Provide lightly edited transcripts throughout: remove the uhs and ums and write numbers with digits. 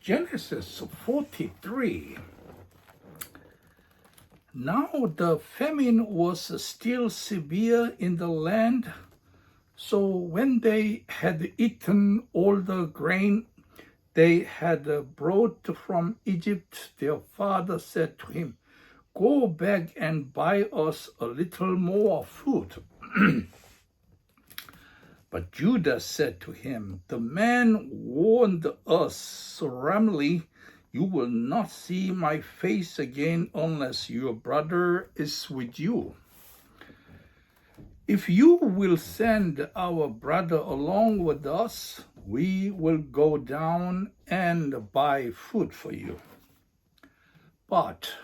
Genesis 43. Now the famine was still severe in the land, so when they had eaten all the grain they had brought from Egypt, their father said to him, "Go back and buy us a little more food." But Judah said to him, "The man warned us solemnly, 'You will not see my face again unless your brother is with you.' If you will send our brother along with us, we will go down and buy food for you. But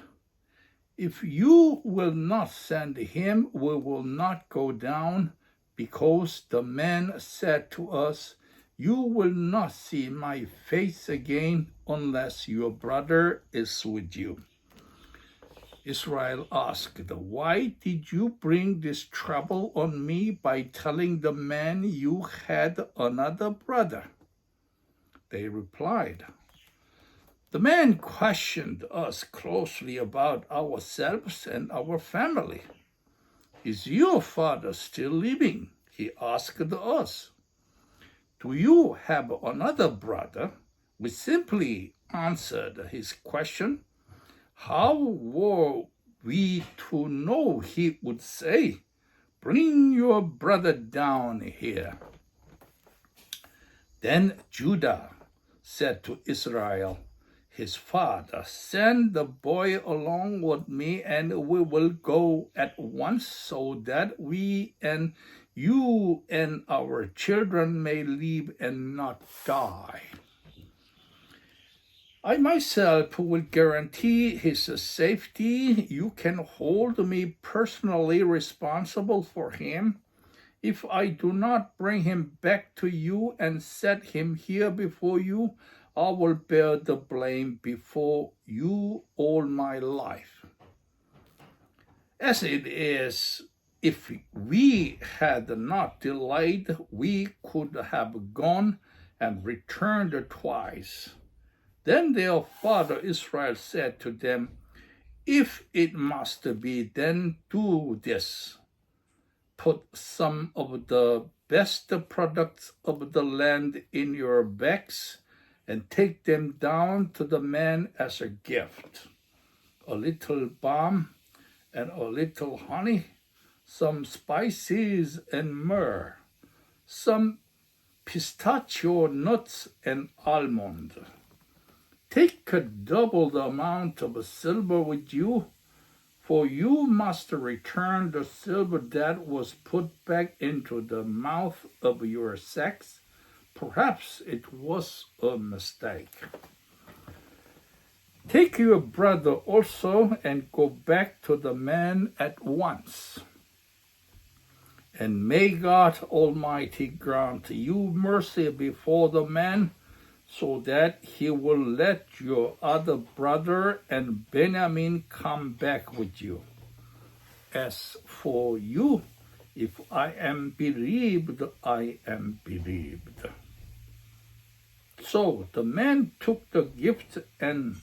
if you will not send him, we will not go down, because the man said to us, 'You will not see my face again unless your brother is with you.'" Israel asked, "Why did you bring this trouble on me by telling the man you had another brother?" They replied, "The man questioned us closely about ourselves and our family. 'Is your father still living?' he asked us. 'Do you have another brother?' We simply answered his question. How were we to know he would say, 'Bring your brother down here'?" Then Judah said to Israel, his father, "Send the boy along with me, and we will go at once, so that we and you and our children may live and not die. I myself will guarantee his safety. You can hold me personally responsible for him. If I do not bring him back to you and set him here before you, I will bear the blame before you all my life. As it is, if we had not delayed, we could have gone and returned twice." Then their father Israel said to them, "If it must be, then do this. Put some of the best products of the land in your bags and take them down to the man as a gift: a little balm and a little honey, some spices and myrrh, some pistachio nuts and almond. Take double the amount of silver with you, for you must return the silver that was put back into the mouth of your sacks. Perhaps it was a mistake. Take your brother also and go back to the man at once. And may God Almighty grant you mercy before the man, so that he will let your other brother and Benjamin come back with you. As for you, if I am believed, I am believed." So the man took the gift and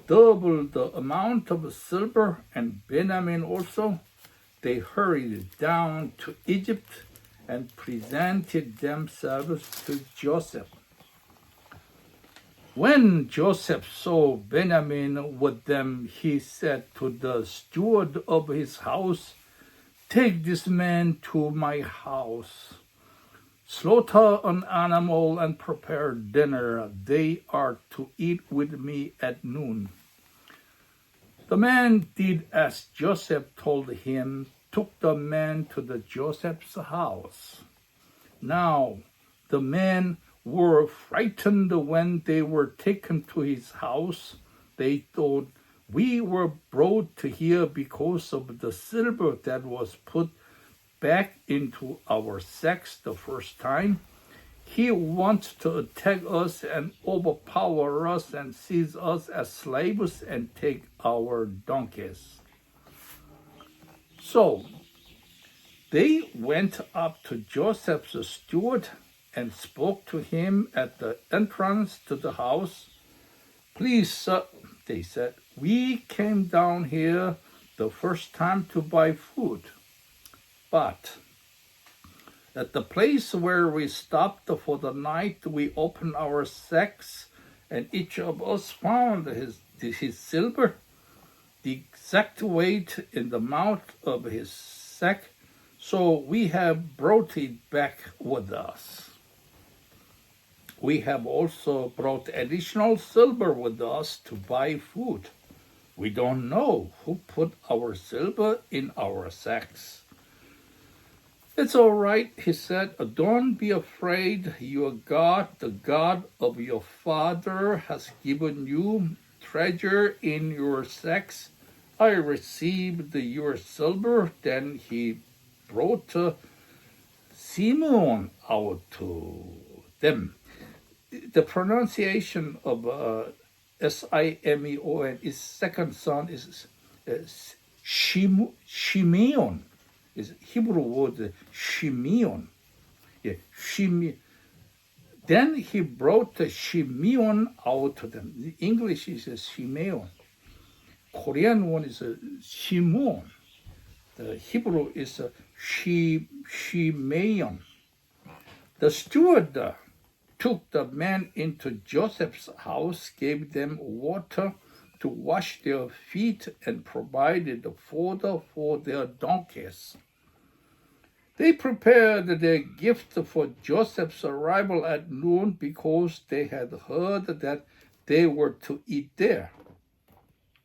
doubled the amount of silver, and Benjamin also. They hurried down to Egypt and presented themselves to Joseph. When Joseph saw Benjamin with them, he said to the steward of his house, "Take this man to my house. Slaughter an animal and prepare dinner. They are to eat with me at noon." The man did as Joseph told him, took the man to Joseph's house. Now the men were frightened when they were taken to his house. They thought, "We were brought to here because of the silver that was put back into our sacks the first time. He wants to attack us and overpower us and seize us as slaves and take our donkeys." So they went up to Joseph's steward and spoke to him at the entrance to the house. Please, sir, they said, we came down here the first time to buy food. But at the place where we stopped for the night, we opened our sacks, and each of us found his silver, the exact weight in the mouth of his sack. So we have brought it back with us. We have also brought additional silver with us to buy food. We don't know who put our silver in our sacks. It's all right, he said. Don't be afraid. Your God, the God of your father, has given you treasure in your sacks. I received your silver. Then he brought Simeon out to them. The pronunciation of Simeon, his second son, is Shimeon. Is Hebrew word Shimeon. Yeah, Shimeon. Then he brought Shimeon out to them. The English is Shimeon. Korean one is Shimon. The Hebrew is Shimeon. The steward took the men into Joseph's house, gave them water to wash their feet, and provided fodder for their donkeys. They prepared their gift for Joseph's arrival at noon because they had heard that they were to eat there.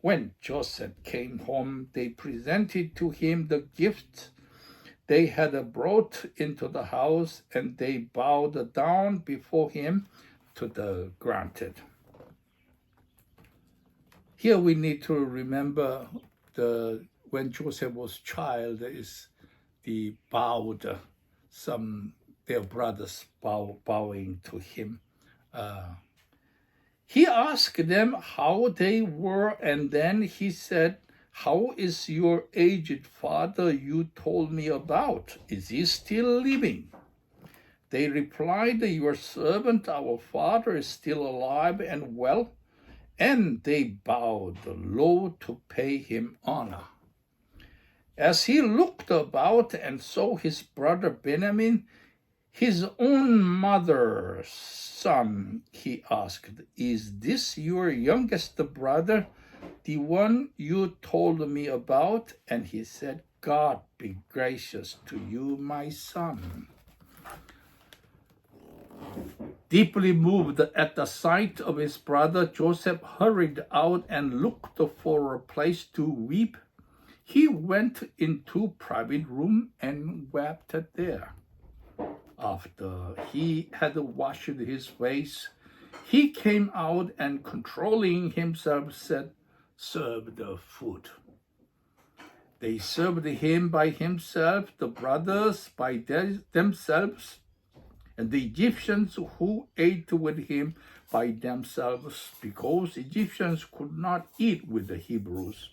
When Joseph came home, they presented to him the gift they had brought into the house, and they bowed down before him to the ground. Here we need to remember when Joseph was child, is the bowed, their brothers bowing to him. He asked them how they were, and then he said, how is your aged father you told me about? Is he still living? They replied, your servant, our father, is still alive and well. And they bowed low to pay him honor. As he looked about and saw his brother Benjamin, his own mother's son, he asked, is this your youngest brother, the one you told me about? And he said, God be gracious to you, my son. Deeply moved at the sight of his brother, Joseph hurried out and looked for a place to weep. He went into private room and wept there. After he had washed his face, he came out and, controlling himself, said, serve the food. They served him by himself, the brothers by themselves, and the Egyptians who ate with him by themselves, because Egyptians could not eat with the Hebrews,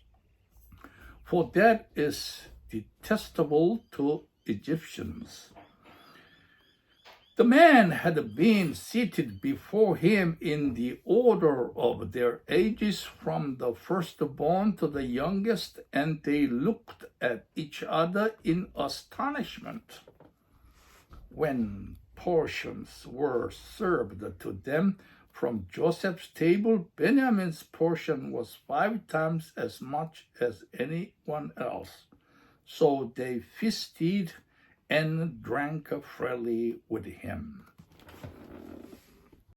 for that is detestable to Egyptians. The men had been seated before him in the order of their ages, from the firstborn to the youngest, and they looked at each other in astonishment. When portions were served to them from Joseph's table, Benjamin's portion was 5 times as much as anyone else. So they feasted and drank freely with him.